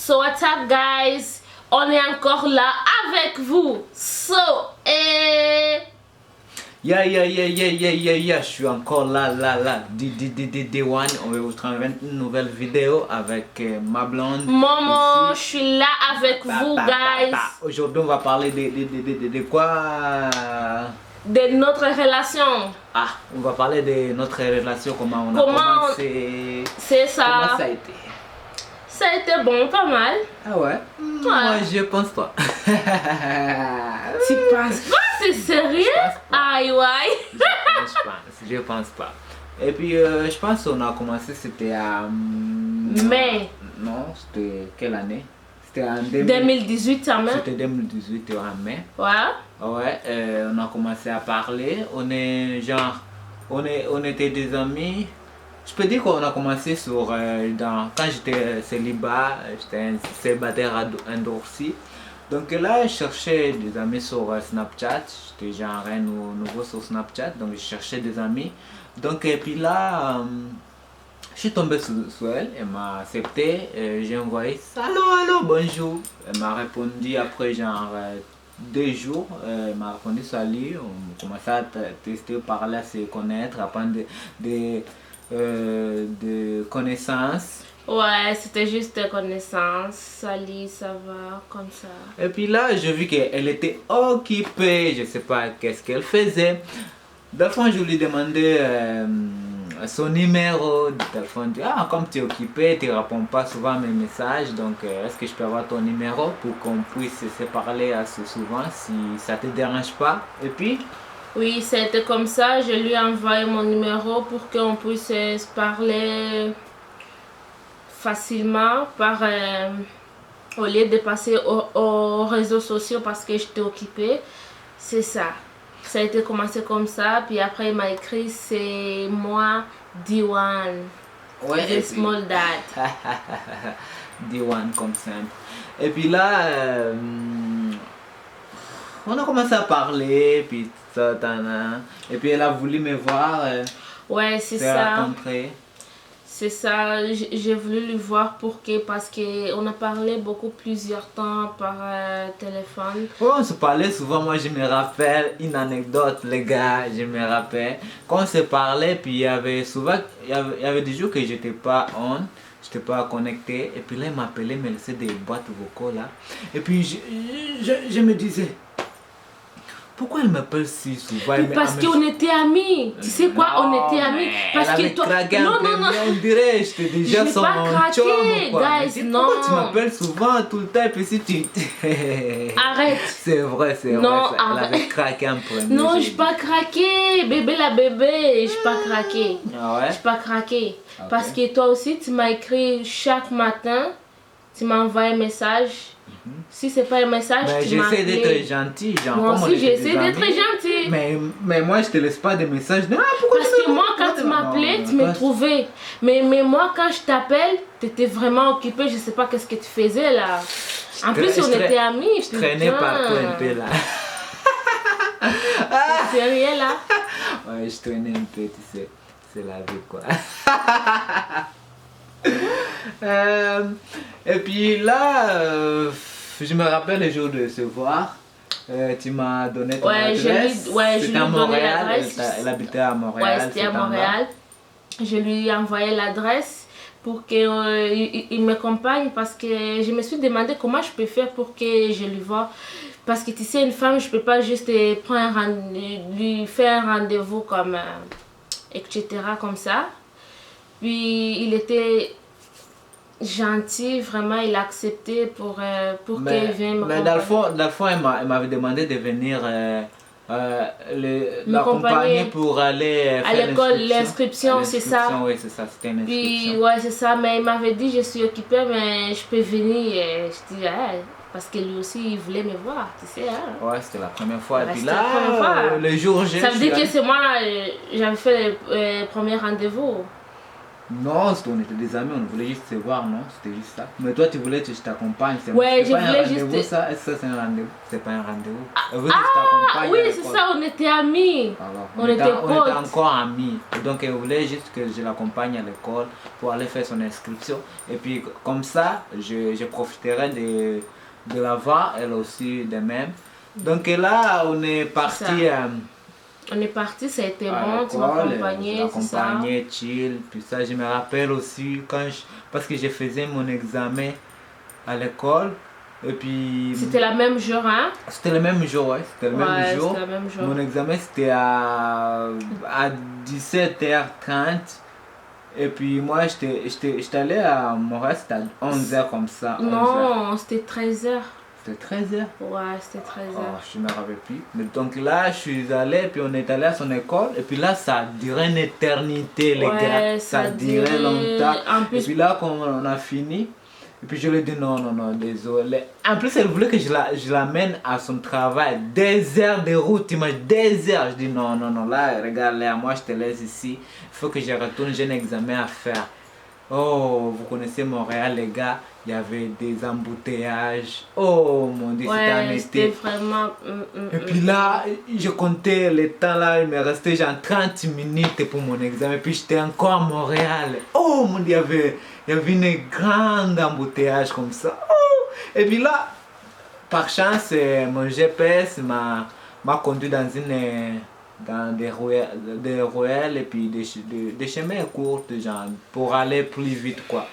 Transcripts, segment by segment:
So what's up guys? On est encore là avec vous. So Je suis encore là. Day One. On va vous transmettre une nouvelle vidéo avec ma blonde. Momo, ici. je suis là avec vous guys. Aujourd'hui, on va parler de quoi? De notre relation. Ah, on va parler de notre relation, comment on a commencé. C'est ça. Comment ça a été? Ça a été bon, pas mal. Ah ouais? Moi, je pense pas. Tu penses pas? C'est sérieux? Aïe, ouais. Je pense pas. Et puis, je pense qu'on a commencé, c'était à... mai. Non, c'était quelle année? C'était en 2018, ça même. C'était 2018 en mai. Ouais. Ouais, on a commencé à parler. On est genre... On était des amis. Je peux dire qu'on a commencé sur... quand j'étais célibat, j'étais un célibataire à Dorcy. Donc là, je cherchais des amis sur Snapchat. J'étais genre un nouveau sur Snapchat, donc je cherchais des amis. Donc et puis là, je suis tombé sur elle, elle m'a accepté. J'ai envoyé allô, bonjour. Elle m'a répondu après genre 2 jours. Elle m'a répondu salut. On commençait à tester, parler, à se connaître, à prendre de connaissances. Ouais, c'était juste des connaissances. Salut, ça va, comme ça. Et puis là, j'ai vu qu'elle était occupée. Je sais pas qu'est-ce qu'elle faisait. Des fois, je lui demandais son numéro de téléphone. Ah, comme tu es occupé, tu ne réponds pas souvent à mes messages. Donc, est-ce que je peux avoir ton numéro pour qu'on puisse se parler assez souvent si ça te dérange pas? Et puis... Oui, c'était comme ça. Je lui ai envoyé mon numéro pour qu'on puisse se parler facilement au lieu de passer aux réseaux sociaux parce que j'étais occupée. C'est ça. Ça a été commencé comme ça. Puis après, il m'a écrit, c'est moi, D1. Ouais, The small dad. D1 comme simple. Et puis là, on a commencé à parler, puis ça, et puis elle a voulu me voir. Ouais, c'est ça. Rencontré. C'est ça, j'ai voulu lui voir parce qu'on a parlé plusieurs temps par téléphone. Ouais, on se parlait souvent, moi je me rappelle une anecdote les gars, je me rappelle. Quand on se parlait, puis il y avait des jours que j'étais pas connecté. Et puis là il m'appelait, me laissait des boîtes vocaux là. Et puis je me disais... Pourquoi elle m'appelle si souvent? Parce qu'on était amis. Tu sais quoi? On était amis. Parce que toi... Non. On dirait que j'étais déjà son chum ou quoi. Guys, non. Pourquoi tu m'appelles souvent tout le temps et puis si tu... Arrête. C'est vrai, c'est vrai. Elle avait craqué un peu. Non, je n'ai pas craqué. Bébé la bébé, je n'ai pas craqué. Ah ouais? Je n'ai pas craqué. Okay. Parce que toi aussi, tu m'as écrit chaque matin. Tu m'as envoyé un message. Si c'est pas un message, tu m'as j'essaie d'être gentil, genre. Moi aussi, j'essaie d'être gentil. Mais moi, je te laisse pas de messages. Non, parce que moi, quand tu m'appelais, tu me trouvais. Mais moi, quand je t'appelle, tu étais vraiment occupé. Je sais pas qu'est-ce que tu faisais là. En plus, on était amis. Je traînais partout un peu là. C'est sérieux là? Ouais, je traînais un peu, tu sais. C'est la vie quoi. Et puis là, je me rappelle le jour de se voir. Tu m'as donné ton adresse. Je lui ai donné l'adresse. Elle habitait à Montréal. Ouais, c'était à Montréal. Je lui ai envoyé l'adresse pour qu'il m'accompagne parce que je me suis demandé comment je peux faire pour que je lui voie. Parce que tu sais, une femme, je peux pas juste lui faire un rendez-vous comme etc. comme ça. Puis il était gentil, vraiment, il a accepté pour qu'elle vienne me Mais dans le fond, elle m'avait demandé de venir l'accompagner pour aller à l'école, l'inscription, c'est ça. Oui, c'est ça, c'était une inscription. Puis, ouais, c'est ça, mais il m'avait dit, je suis occupée, mais je peux venir. Et je dis, parce que lui aussi, il voulait me voir, tu sais. Hein. Ouais, c'était la première fois. Ouais, et puis là, le jour J. Ça veut dire que c'est moi, j'avais fait le premier rendez-vous. Non, on était des amis, on voulait juste se voir, non? C'était juste ça. Mais toi, tu voulais que je t'accompagne. Ouais, je pas un voulais rendez-vous, juste. ça? Est-ce que ça, c'est un rendez-vous? C'est pas un rendez-vous. Elle voulait que je t'accompagne Oui, à c'est l'école. ça, on était amis. Alors, On était on était potes. encore amis. Et donc, elle voulait juste que je l'accompagne à l'école pour aller faire son inscription. Et puis, comme ça, je profiterai de la voir, elle aussi de même. Donc là, on est parti On est parti, ça a été à bon, tu l'école. Je m'accompagnais, c'est ça. l'accompagnais, chill. Puis ça, je me rappelle aussi parce que je faisais mon examen à l'école. Et puis, C'était la même jour, hein? c'était le même jour, ouais. C'était le même Ouais, jour. c'était la même jour. Mon examen, c'était à 17h30. Et puis moi, j'étais allé à Montréal, c'était à 11h comme ça. 11h. Non, c'était 13h. C'était 13h. Ouais, c'était 13h. Oh, je ne me rappelle plus. Mais donc là, je suis allé, puis on est allé à son école. Et puis là, ça a duré une éternité, les gars. Ça a duré longtemps. En plus, et puis là, quand on a fini, et puis je lui ai dit non, désolé. En plus, elle voulait que je l'amène à son travail. Des heures de route, imagine, des heures. Je dis non, là, regarde, là, moi je te laisse ici. Il faut que je retourne, j'ai un examen à faire. Oh, vous connaissez Montréal, les gars, il y avait des embouteillages. Oh mon Dieu, c'était en c'était été. vraiment. Et puis là, je comptais le temps là, il me restait genre 30 minutes pour mon examen. Et puis j'étais encore à Montréal. Oh mon Dieu, il y avait une grande embouteillage comme ça. Oh! Et puis là, par chance, mon GPS m'a conduit dans des ruelles et puis des chemins courts, genre, pour aller plus vite, quoi.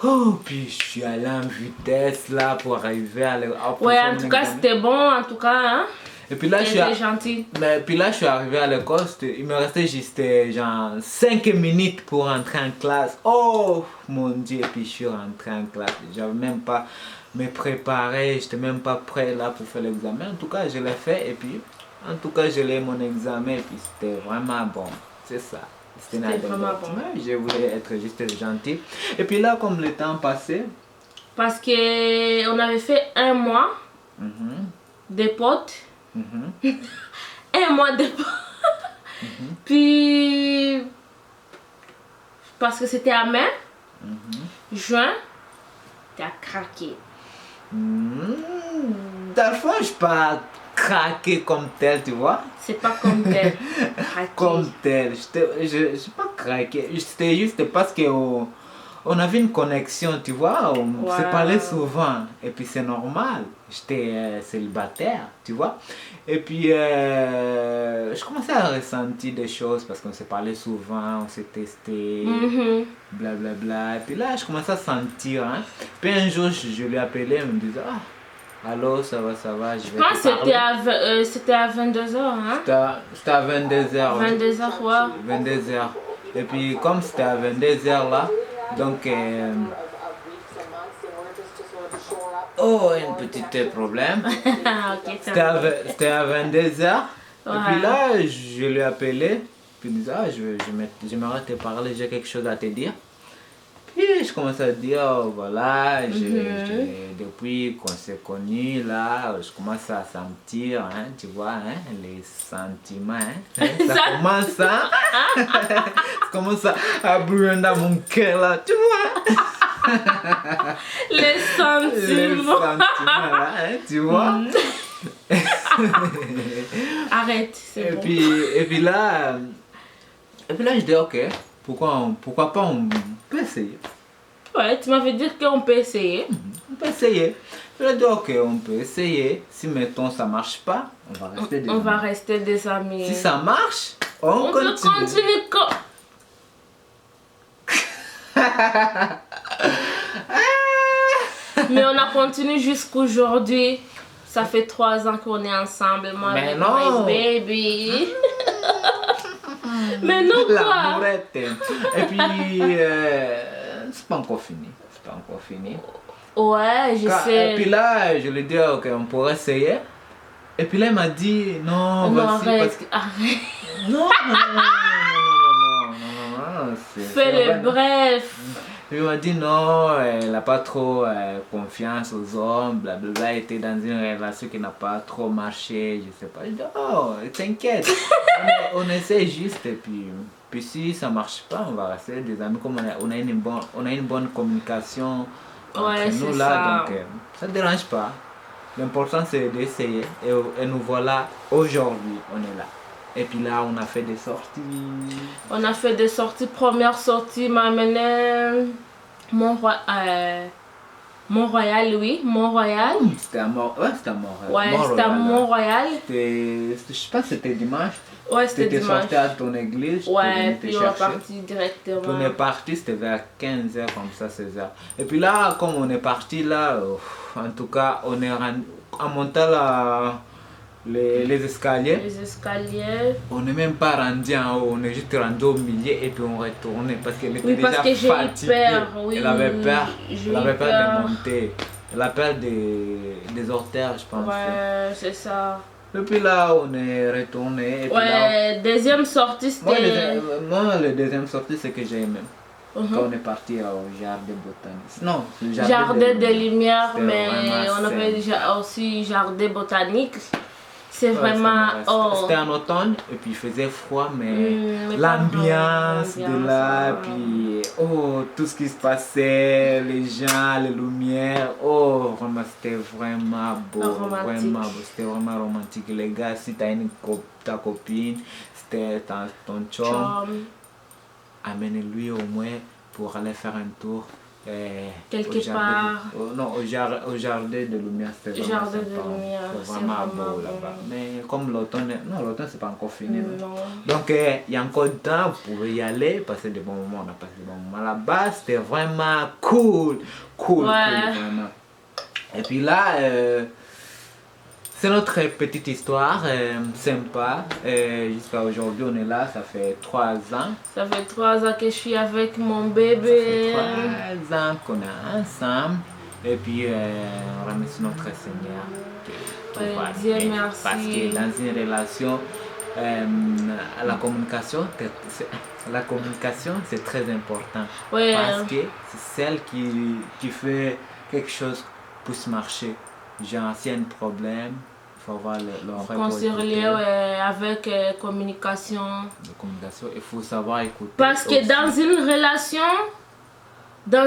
Oh, puis je suis allé en vitesse là pour arriver à Ouais, en tout cas, c'était bon, en tout cas, hein. Et puis là, c'était gentil. Mais puis là, je suis arrivé à l'école, il me restait juste genre 5 minutes pour rentrer en classe. Oh mon Dieu, et puis je suis rentré en classe. J'avais même pas me préparé, j'étais même pas prêt là pour faire l'examen. En tout cas, je l'ai fait et puis, en tout cas, j'ai eu mon examen et puis c'était vraiment bon. C'est ça. C'était vraiment bon. Ouais, je voulais être juste gentil. Et puis là, comme le temps passait. Parce qu'on avait fait un mois des potes. Un mois de Puis, parce que c'était à mai, juin, t'as craqué. Parfois, je pas craqué comme tel, tu vois. C'est pas comme tel. Comme tel. Je suis pas craqué. C'était juste parce que on avait une connexion, tu vois. On se parlait souvent. Et puis c'est normal. J'étais célibataire, tu vois. Et puis je commençais à ressentir des choses parce qu'on se parlait souvent, on s'est testé, blablabla. Et puis là, je commençais à sentir. Hein. Puis un jour, je lui appelais, il me disait, ah, allô, ça va, je vais te parler. C'était à 22h, hein? C'était à 22h. 22h, ouais. 22h. Et puis comme c'était à 22h là, donc oh, un petit problème. Okay, c'était à 22h. Et puis là, je l'ai appelé. Puis il me disait, j'aimerais te parler, j'ai quelque chose à te dire. Puis je commence à dire, oh, voilà, depuis qu'on s'est connus là, je commence à sentir, hein, tu vois, hein, les sentiments. Hein, ça commence à, ça commence à brûler dans mon cœur là, tu vois. Les sentiments. Là, hein, tu vois. Arrête, c'est bon. Et puis là, je dis, ok, pourquoi pas on peut essayer. Ouais, tu m'avais dit qu'on peut essayer. On peut essayer. Je lui ai dit, ok, on peut essayer. Si mettons ça marche pas, on va rester des amis. On va rester des amis. Si ça marche, on continue. Mais on a continué jusqu'aujourd'hui. Ça fait 3 ans qu'on est ensemble, moi mais avec non. my baby. Mais non, quoi. L'amourette. Et puis, c'est pas encore fini. C'est pas encore fini. Ouais, je sais. Et puis là, je lui ai dit, ok, on pourrait essayer. Et puis là, il m'a dit, non, arrête. Non. Fais-le bref. Il m'a dit non, elle n'a pas trop confiance aux hommes, blablabla, elle était dans une relation qui n'a pas trop marché, je sais pas. Je dis, oh, t'inquiète, on essaie juste et puis Puis si ça marche pas, on va rester des amis. Comme on a une bonne communication entre Ouais, nous c'est là, ça. donc ça ne dérange pas. L'important c'est d'essayer. Et nous voilà, aujourd'hui, on est là. Et puis là, on a fait des sorties. On a fait des sorties. Première sortie m'a amené Mont-Royal, oui, Mont-Royal. C'était à Montréal. Ouais, c'était à Montréal. Ouais, c'était à Mont-Royal. Je sais pas si c'était dimanche. Ouais, c'était T'étais dimanche. sorti à ton église. Ouais, puis puis on est parti directement. on est parti, c'était vers 15h comme ça, 16h. Et puis là, comme on est parti là, en tout cas, on est en montant les escaliers. Les escaliers. On n'est même pas rendu en haut, on est juste rendu au milieu et puis on retournait parce qu'elle était Oui, déjà parce que j'ai eu fatiguée. peur. Oui, Elle avait peur. j'ai Elle eu avait peur peur. de monter. Elle a peur des ortères, je pense. Ouais, c'est ça. Et puis là, on est retourné. Et puis là, Ouais, deuxième sortie, c'était. moi, le deuxième sortie, c'est que j'ai aimé. Quand on est parti au jardin botanique. Non, le Jardin des Lumières, C'était mais vraiment on avait aussi jardin botanique. C'est Ouais, vraiment. Oh. C'était en automne et puis il faisait froid, mais Mais l'ambiance pas de là, l'ambiance, puis tout ce qui se passait, les gens, les lumières, vraiment c'était vraiment beau, Romantique. vraiment beau, c'était vraiment romantique. Les gars, si t'as ta copine, c'était ton chum, Chum. amène-lui au moins pour aller faire un tour. Quelque part. Au jardin de lumière, c'était vraiment Jardin de sympa. lumière, C'est c'est vraiment vraiment beau bon. là-bas. Mais comme l'automne, non, l'automne c'est pas encore fini. Non. Donc il y a encore du temps, vous pouvez y aller, passer des bons moments. On a passé des bons moments là-bas, c'était vraiment cool, cool, vraiment. Et puis là, c'est notre petite histoire, sympa. Jusqu'à aujourd'hui, on est là, ça fait 3 ans. Ça fait 3 ans que je suis avec mon bébé. Ça fait 3 ans qu'on est ensemble. Et puis, on remercie notre Seigneur. Dieu merci. Parce que dans une relation, la communication, c'est très important. Ouais. Parce que c'est celle qui fait quelque chose puisse marcher. Genre, s'il y a un problème, il faut avoir l'oreille pour écouter. Avec communication. La communication, il faut savoir écouter. Parce que aussi. dans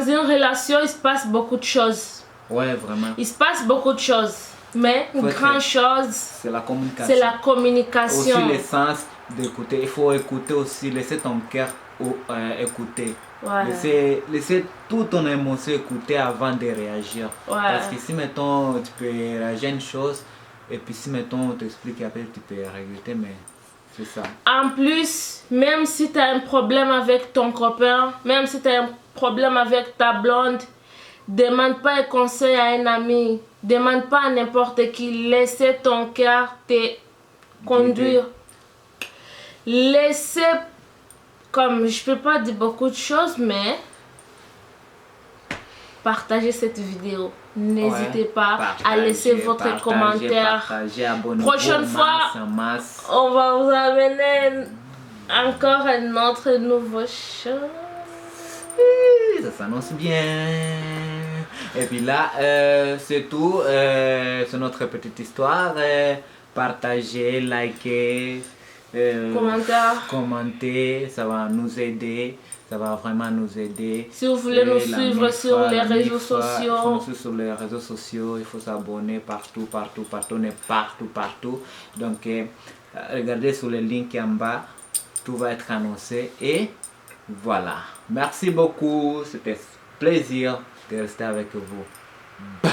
une relation, il se passe beaucoup de choses. Ouais, vraiment. Il se passe beaucoup de choses. Mais une grande chose, c'est la communication. c'est la communication. Aussi l'essence d'écouter. Il faut écouter aussi, laisser ton cœur écouter. Ouais. Laisser toute ton émotion écouter avant de réagir. Ouais. Parce que si, mettons, tu peux réagir à une chose, et puis si, mettons, on t'explique après, tu peux regretter, mais c'est ça. En plus, même si tu as un problème avec ton copain, même si tu as un problème avec ta blonde, demande pas un conseil à un ami. Demande pas à n'importe qui. Laissez ton cœur te conduire. Laissez, comme je peux pas dire beaucoup de choses, mais partagez cette vidéo. N'hésitez pas à laisser votre commentaire. Prochaine fois, on va vous amener encore un autre nouveau show. Ça s'annonce bien. Et puis là, c'est tout. C'est notre petite histoire. Partagez, likez, commenter. Ça va nous aider. Ça va vraiment nous aider. Si vous voulez nous suivre sur les réseaux sociaux. Sur les réseaux sociaux, il faut s'abonner partout. On est partout. Donc, regardez sur le link en bas. Tout va être annoncé. Et voilà. Merci beaucoup. C'était un plaisir de rester avec vous.